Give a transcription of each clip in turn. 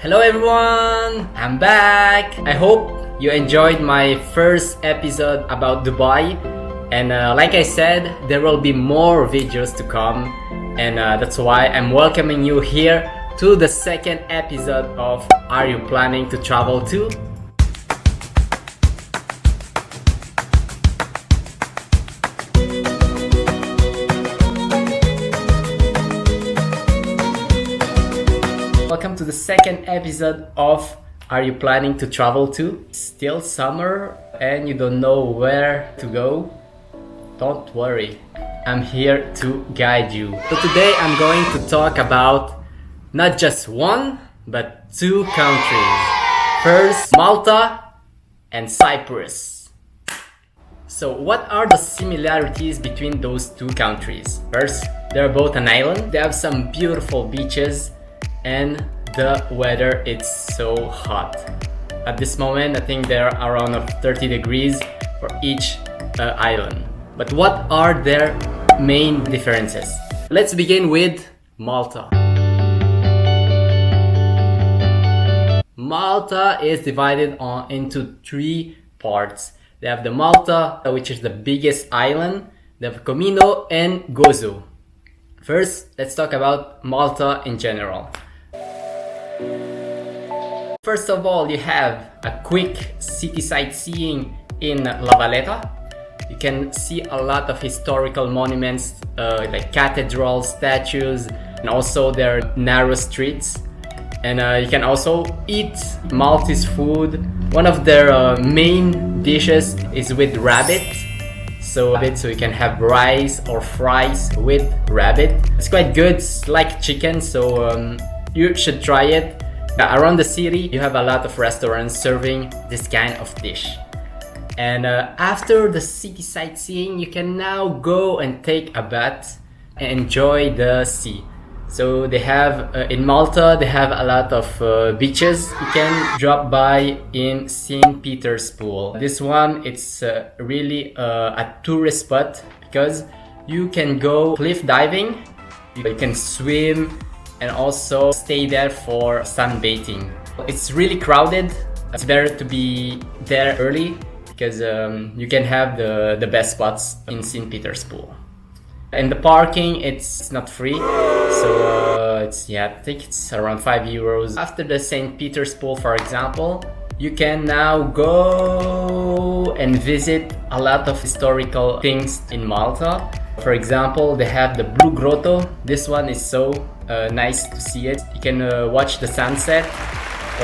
Hello everyone, I'm back. I hope you enjoyed my first episode about Dubai, and like I said, there will be more videos to come, and that's why I'm welcoming you here to the second episode of Are You Planning to Travel To? Welcome to the second episode of Are You Planning to Travel To? It's still summer and you don't know where to go? Don't worry, I'm here to guide you. So today I'm going to talk about not just one, but two countries. First, Malta and Cyprus. So what are the similarities between those two countries? First, they're both an island. They have some beautiful beaches and the weather is so hot. At this moment, I think they're around 30 degrees for each island. But what are their main differences? Let's begin with Malta. Malta is divided into three parts. They have the Malta, which is the biggest island. They have Comino and Gozo. First, let's talk about Malta in general. First of all, you have a quick city sightseeing in La Valletta. You can see a lot of historical monuments like cathedrals, statues, and also their narrow streets. And you can also eat Maltese food. One of their main dishes is with rabbit. So you can have rice or fries with rabbit. It's quite good, it's like chicken, so you should try it. Around the city, you have a lot of restaurants serving this kind of dish. And after the city sightseeing, you can now go and take a bath and enjoy the sea. So they have, in Malta, they have a lot of beaches. You can drop by in St. Peter's Pool. This one, it's really a tourist spot because you can go cliff diving, you can swim, and also stay there for sunbathing. It's really crowded. It's better to be there early because you can have the best spots in St. Peter's Pool. And the parking, it's not free, so I think it's around €5. After the St. Peter's Pool, for example, you can now go and visit a lot of historical things in Malta. For example, they have the Blue Grotto. This one is so nice to see it. You can watch the sunset,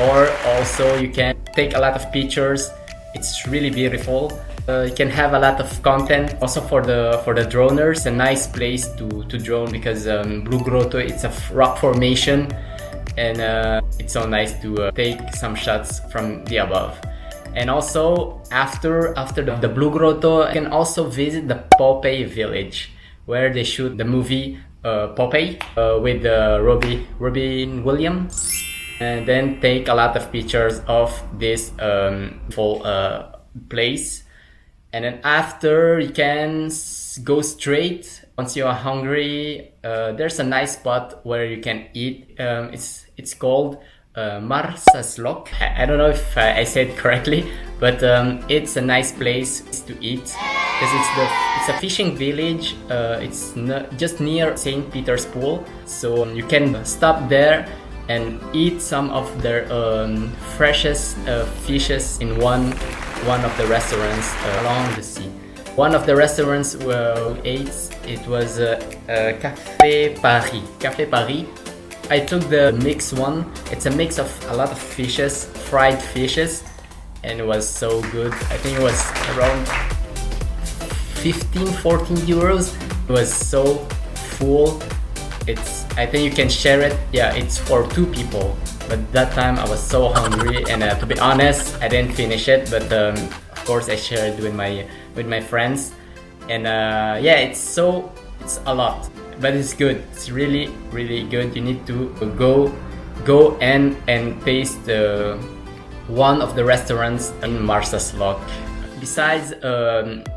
or also you can take a lot of pictures. It's really beautiful. You can have a lot of content also for the droners. A nice place to drone because Blue Grotto, it's a rock formation, and it's so nice to take some shots from the above. And also after the Blue Grotto, you can also visit the Popeye village where they shoot the movie Popeye with Robin Williams, and then take a lot of pictures of this full place. And then after, you can go straight. Once you are hungry, there's a nice spot where you can eat. It's called Marsa's Lock. I don't know if I said it correctly, but it's a nice place to eat because it's a fishing village. It's just near St. Peter's Pool, so you can stop there and eat some of their freshest fishes in one of the restaurants along the sea. One of the restaurants we ate, it was Café Paris. Café Paris. I took the mixed one. It's a mix of a lot of fishes, fried fishes, and it was so good. I think it was around 14 euros. It was so full. I think you can share it. Yeah, it's for two people. But that time I was so hungry, and to be honest, I didn't finish it. But of course, I shared it with my friends, and it's a lot. But it's good. It's really, really good. You need to go and taste one of the restaurants in Marsa's Lock. Besides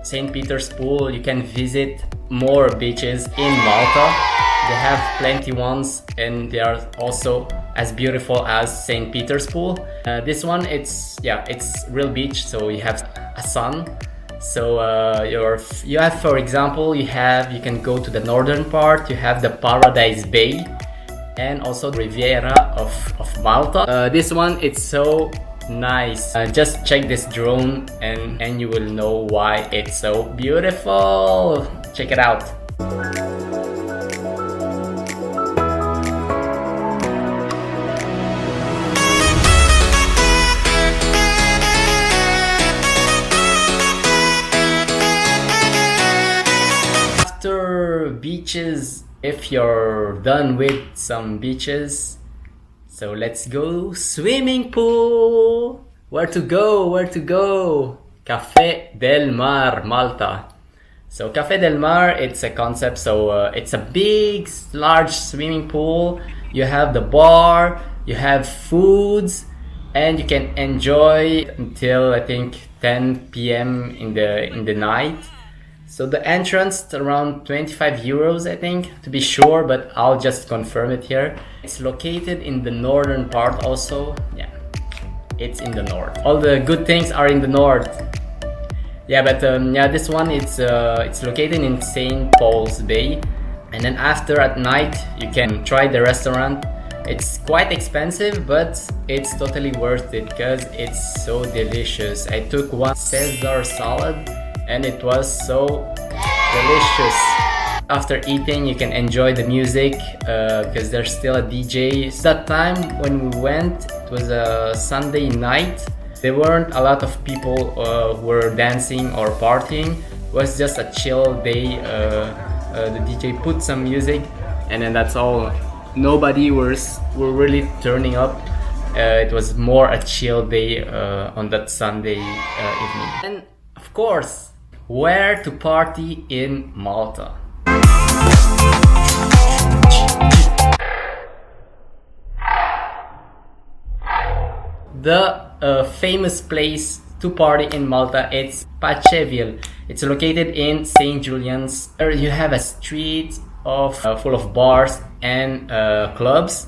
St. Peter's Pool, you can visit more beaches in Malta. They have plenty ones, and they are also as beautiful as St. Peter's Pool. This one, it's real beach, so you have a sun. So you have, for example, you can go to the northern part. You have the Paradise Bay, and also the Riviera of Malta. This one, it's so nice. Just check this drone, and you will know why it's so beautiful. Check it out. After beaches, if you're done with some beaches, so let's go swimming pool. Where to go? Café del Mar, Malta. So Café del Mar, it's a concept. So it's a big, large swimming pool. You have the bar, you have foods, and you can enjoy until I think 10 p.m. in the night. So the entrance is around 25 euros, I think, to be sure, but I'll just confirm it here. It's located in the northern part also. Yeah, it's in the north. All the good things are in the north. Yeah, but this one, it's located in St. Paul's Bay. And then after, at night, you can try the restaurant. It's quite expensive, but it's totally worth it because it's so delicious. I took one Caesar salad, and it was so delicious. After eating, you can enjoy the music because there's still a DJ. That time when we went, it was a Sunday night. There weren't a lot of people who were dancing or partying. It was just a chill day. The DJ put some music, and then that's all. Nobody were really turning up. It was more a chill day on that Sunday evening. And of course, where to party in Malta? The famous place to party in Malta, it's Paceville. It's located in St. Julian's. There you have a street full of bars and clubs.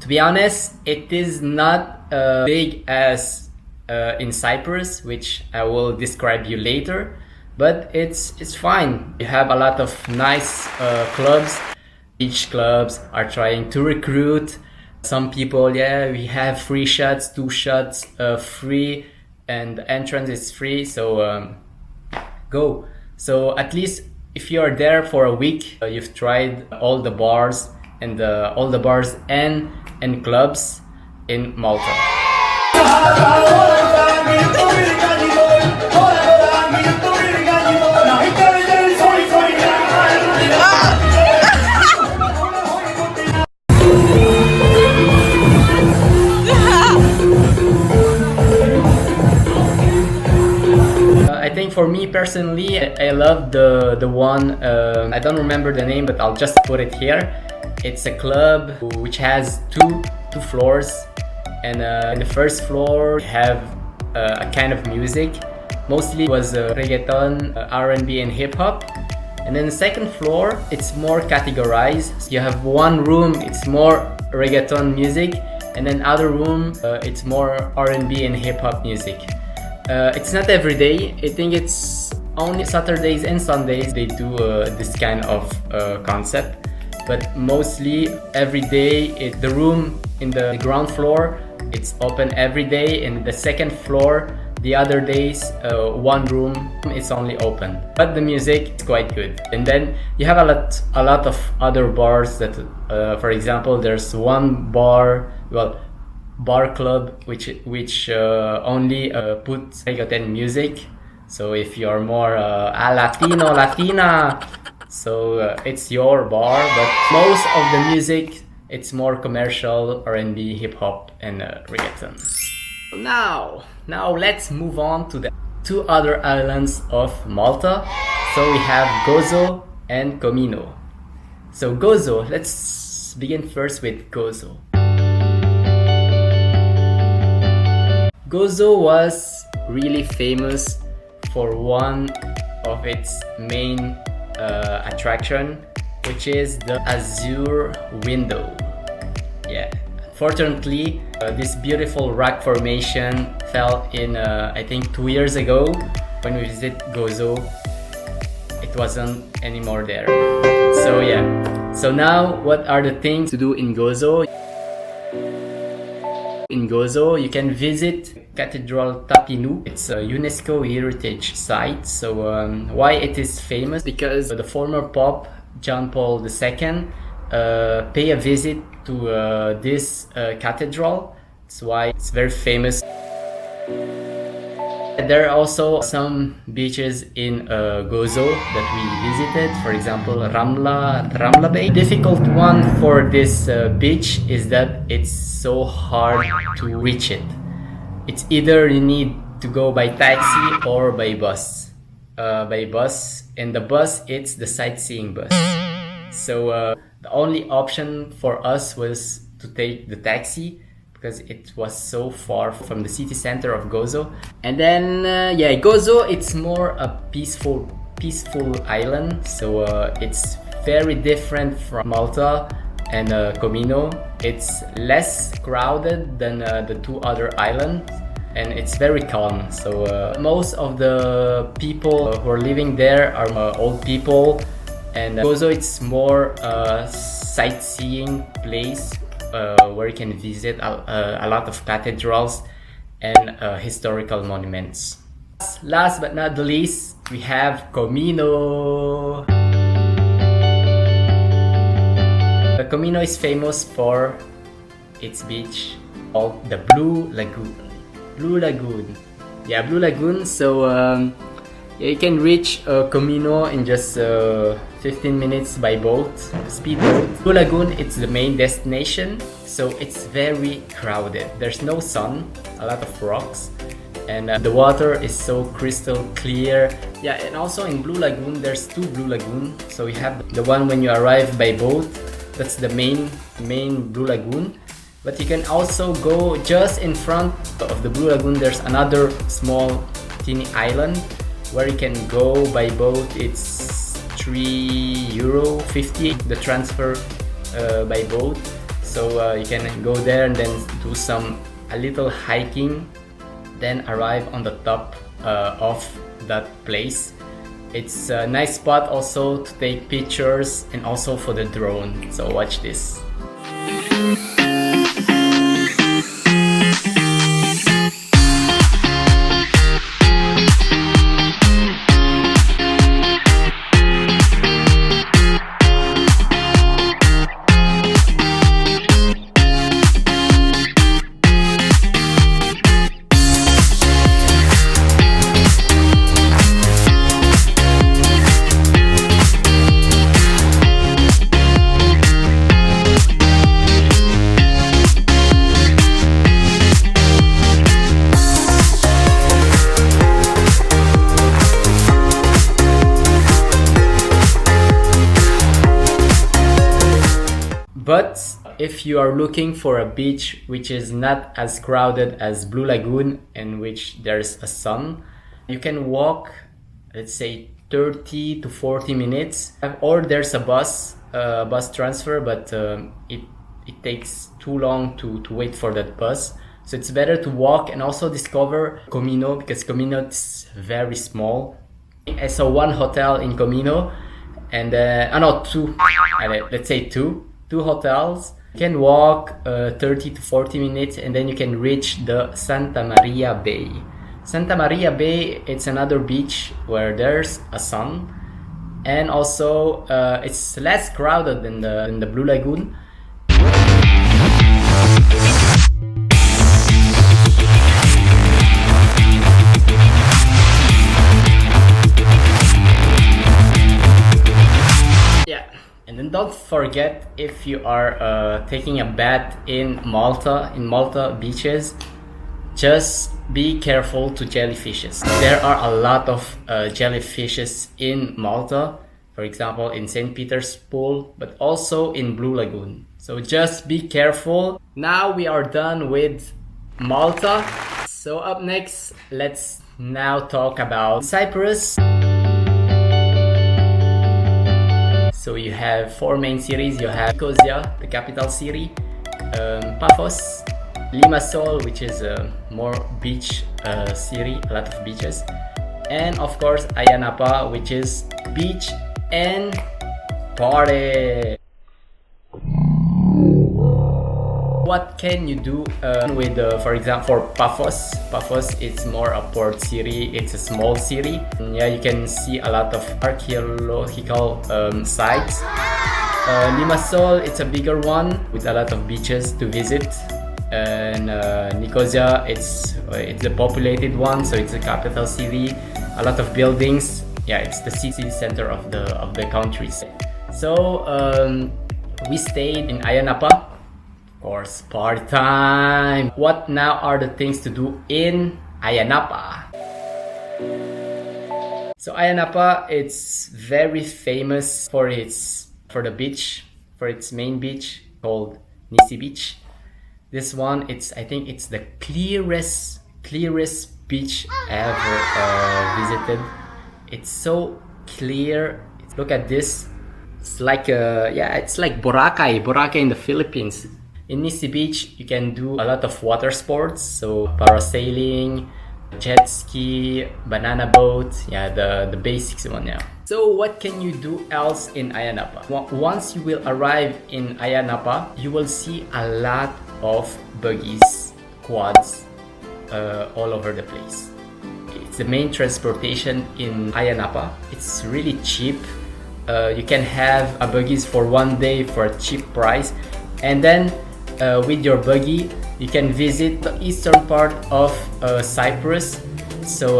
To be honest, it is not big as in Cyprus, which I will describe you later. But it's fine. You have a lot of nice clubs. Each clubs are trying to recruit some people. Yeah, we have free shots, 2 shots free, and the entrance is free. So go. So at least if you are there for a week, you've tried all the bars and clubs in Malta. I think for me personally, I love the one, I don't remember the name, but I'll just put it here. It's a club which has two floors, and in the first floor we have a kind of music. Mostly it was reggaeton, R&B and hip-hop. And then the second floor, it's more categorized. You have one room, it's more reggaeton music, and then other room, it's more R&B and hip-hop music. It's not every day. I think it's only Saturdays and Sundays they do this kind of concept. But mostly every day, the room in the ground floor, it's open every day. And the second floor, the other days, one room is only open. But the music is quite good. And then you have a lot of other bars that, for example, there's one bar, bar club which only puts reggaeton music. So if you're more Latina, so it's your bar. But most of the music, it's more commercial, R&B, hip hop, and reggaeton. Now let's move on to the 2 other islands of Malta. So we have Gozo and Comino. So Gozo, let's begin first with Gozo. Gozo was really famous for one of its main attraction. which is the Azure window. Yeah, unfortunately, this beautiful rock formation fell in, I think 2 years ago when we visited Gozo. It wasn't anymore there. So yeah, so now what are the things to do in Gozo? In Gozo, you can visit Cathedral Tapinu. It's a UNESCO heritage site. So why it is famous? Because the former Pope John Paul II pay a visit to this cathedral. That's why it's very famous. There are also some beaches in Gozo that we visited. For example, Ramla Bay. The difficult one for this beach is that it's so hard to reach it. It's either you need to go by taxi or by bus. And the bus, it's the sightseeing bus. So the only option for us was to take the taxi, because it was so far from the city center of Gozo. And then yeah, Gozo, it's more a peaceful island. So it's very different from Malta and Comino. It's less crowded than the two other islands, and it's very calm. So most of the people who are living there are old people, and Gozo, it's more a sightseeing place where you can visit a lot of cathedrals and historical monuments. Last but not the least, we have Comino. Comino is famous for its beach called the Blue Lagoon. Blue Lagoon. Yeah, Blue Lagoon. So yeah, you can reach Comino in just 15 minutes by boat, speedboat. Blue Lagoon, it's the main destination, so it's very crowded. There's no sun, a lot of rocks, and the water is so crystal clear. Yeah, and also in Blue Lagoon, there's two Blue Lagoon. So you have the one when you arrive by boat, that's the main Blue Lagoon. But you can also go just in front of the Blue Lagoon. There's another small teeny island where you can go by boat. It's €3.50 the transfer by boat. So you can go there and then do a little hiking, then arrive on the top of that place. It's a nice spot also to take pictures and also for the drone. So watch this. But if you are looking for a beach which is not as crowded as Blue Lagoon, in which there's a sun, you can walk, let's say 30 to 40 minutes, or there's a bus transfer, but it takes too long to wait for that bus. So it's better to walk and also discover Comino, because Comino is very small. I saw one hotel in Comino, and no, two, let's say two hotels. You can walk 30 to 40 minutes, and then you can reach the Santa Maria Bay. Santa Maria Bay, it's another beach where there's a sun, and also it's less crowded than the Blue Lagoon. And don't forget, if you are taking a bath in Malta beaches, just be careful to jellyfishes. There are a lot of jellyfishes in Malta, for example in St. Peter's Pool, but also in Blue Lagoon. So just be careful. Now we are done with Malta. So up next, let's now talk about Cyprus. So you have four main cities. You have Nicosia, the capital city, Paphos, Limassol, which is a more beach city, a lot of beaches, and of course Ayia Napa, which is beach and party. What can you do with, for example, for Paphos? Paphos is more a port city. It's a small city. And yeah, you can see a lot of archaeological sites. Limassol, it's a bigger one with a lot of beaches to visit. And Nicosia, it's a populated one, so it's a capital city. A lot of buildings. Yeah, it's the city center of the country. So we stayed in Ayia Napa. Of course, party time! What now are the things to do in Ayia Napa? So Ayia Napa, it's very famous for the beach, for its main beach called Nisi Beach. This one, I think it's the clearest beach I ever visited. It's so clear. Look at this. It's like it's like Boracay in the Philippines. In Nisi Beach, you can do a lot of water sports, so parasailing, jet ski, banana boat, yeah, the basics one now. So what can you do else in Ayia Napa? Once you will arrive in Ayia Napa, you will see a lot of buggies, quads, all over the place. It's the main transportation in Ayia Napa. It's really cheap. You can have a buggies for one day for a cheap price, and then with your buggy, you can visit the eastern part of Cyprus. So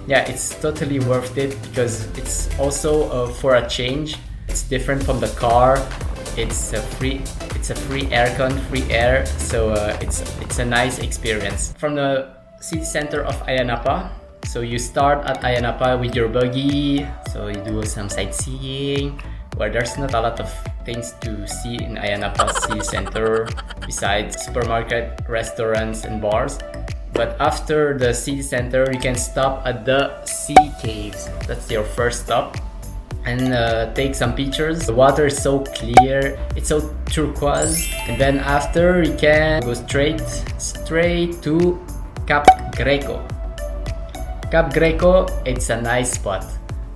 yeah, it's totally worth it because it's also for a change. It's different from the car. It's a free aircon, free air. So it's a nice experience. From the city center of Ayia Napa, so you start at Ayia Napa with your buggy. So you do some sightseeing, where there's not a lot of things to see in Ayia Napa city center besides supermarket, restaurants and bars. But after the city center, you can stop at the sea caves. That's your first stop, and take some pictures. The water is so clear, it's so turquoise. And then after, you can go straight to Cap Greco. Cap Greco, it's a nice spot.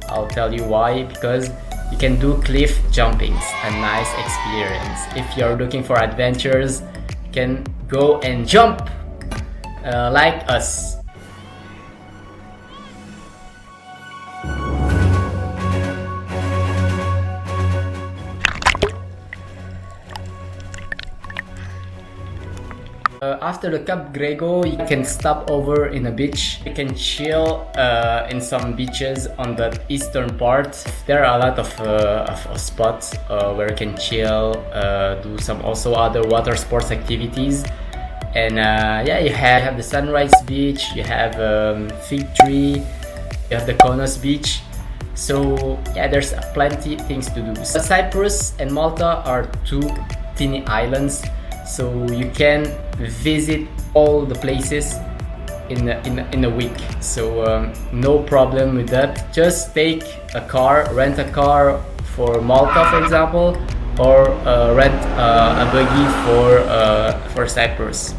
I'll tell you why, because you can do cliff jumpings, a nice experience. If you're looking for adventures, you can go and jump like us. After the Cap Grego, you can stop over in a beach. You can chill in some beaches on the eastern part. There are a lot of spots where you can chill, do some also other water sports activities. And yeah, you have the Sunrise Beach, you have Fig Tree, you have the Konos Beach. So yeah, there's plenty things to do. So Cyprus and Malta are two teeny islands, so you can visit all the places in a week. So no problem with that. Just take a car, rent a car for Malta, for example, or rent a buggy for Cyprus.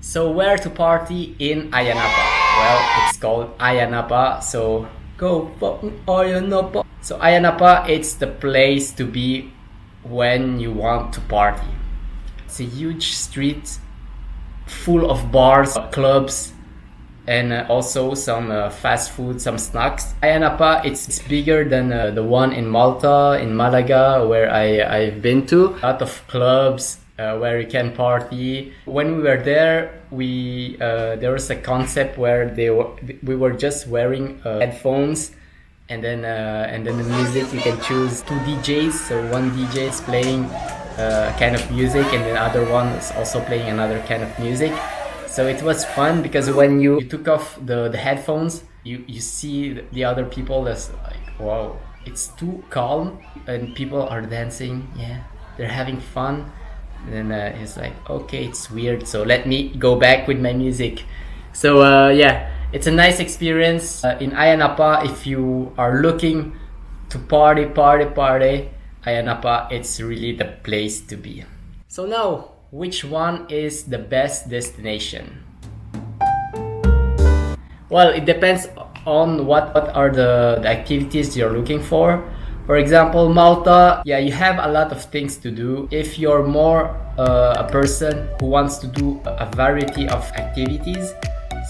So where to party in Ayia Napa? Well, it's called Ayia Napa, so go for Ayia Napa. So Ayia Napa, it's the place to be when you want to party. It's a huge street full of bars, clubs, and also some fast food, some snacks. Ayia Napa, it's bigger than the one in Malta, in Malaga, where I've been to. A lot of clubs where you can party. When we were there, there was a concept where we were just wearing headphones, and then the music, you can choose two DJs. So one DJ is playing a kind of music, and the other one is also playing another kind of music. So it was fun because when you took off the headphones, you see the other people that's like, wow, it's too calm and people are dancing. Yeah, they're having fun. And then it's like, okay, it's weird, so let me go back with my music. So yeah, It's a nice experience in Ayia Napa. If you are looking to party, Ayia Napa, it's really the place to be. So now, which one is the best destination? Well, it depends on what are the activities you're looking for. For example, Malta, yeah, you have a lot of things to do. If you're more a person who wants to do a variety of activities,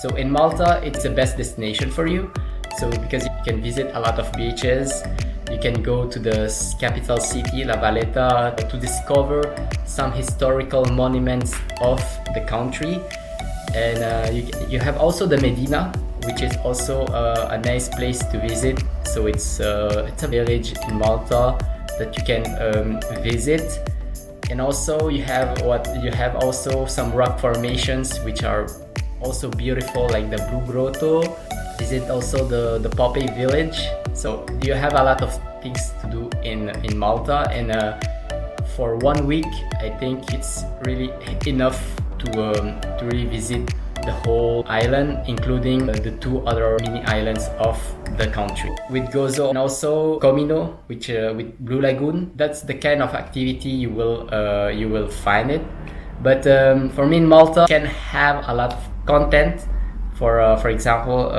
so in Malta, it's the best destination for you. So because you can visit a lot of beaches, you can go to the capital city, La Valletta, to discover some historical monuments of the country. And you have also the Medina, which is also a nice place to visit. So it's a village in Malta that you can visit. And also you have also some rock formations which are also beautiful, like the Blue Grotto. Visit also the Poppy village. So you have a lot of things to do in Malta, and for 1 week I think it's really enough to really visit the whole island, including the 2 other mini islands of the country, with Gozo and also Comino, which with Blue Lagoon. That's the kind of activity you will find it. But for me in Malta, you can have a lot of content. For example,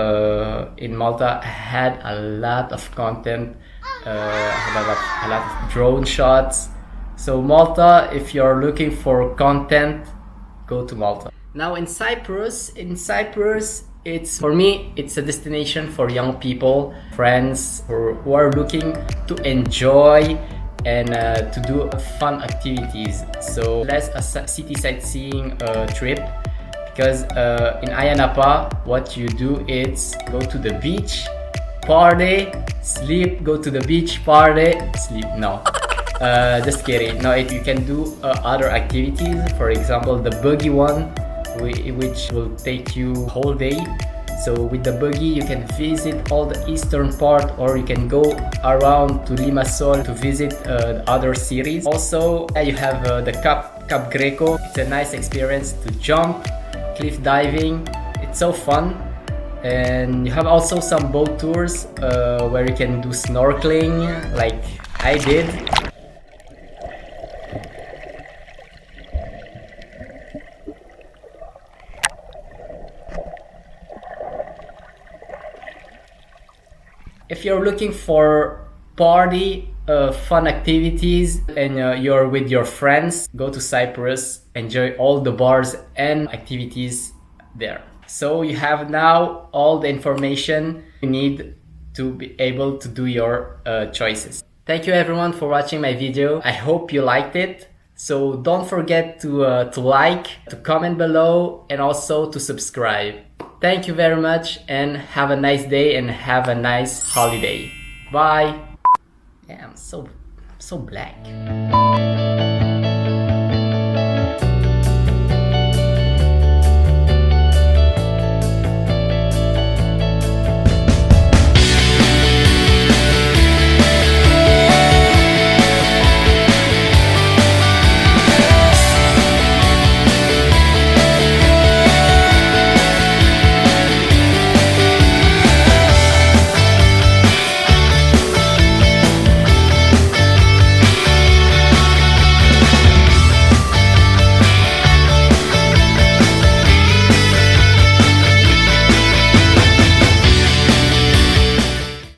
in Malta, I had a lot of content, a lot of drone shots. So Malta, if you're looking for content, go to Malta. Now in Cyprus, it's, for me, it's a destination for young people, friends who are looking to enjoy and to do fun activities. So less a city sightseeing trip, because in Ayia Napa, what you do is go to the beach, party, sleep, go to the beach, party, sleep. No. Just kidding. No, if you can do other activities, for example, the buggy one, which will take you a whole day. So with the buggy, you can visit all the eastern part, or you can go around to Limassol to visit other cities. Also, you have the Cap Greco. It's a nice experience to jump, cliff diving. It's so fun. And you have also some boat tours where you can do snorkeling, like I did. If you're looking for party, fun activities, and you're with your friends, go to Cyprus, enjoy all the bars and activities there. So you have now all the information you need to be able to do your choices. Thank you everyone for watching my video. I hope you liked it. So don't forget to like, to comment below, and also to subscribe. Thank you very much, and have a nice day and have a nice holiday. Bye. Yeah, I'm so black.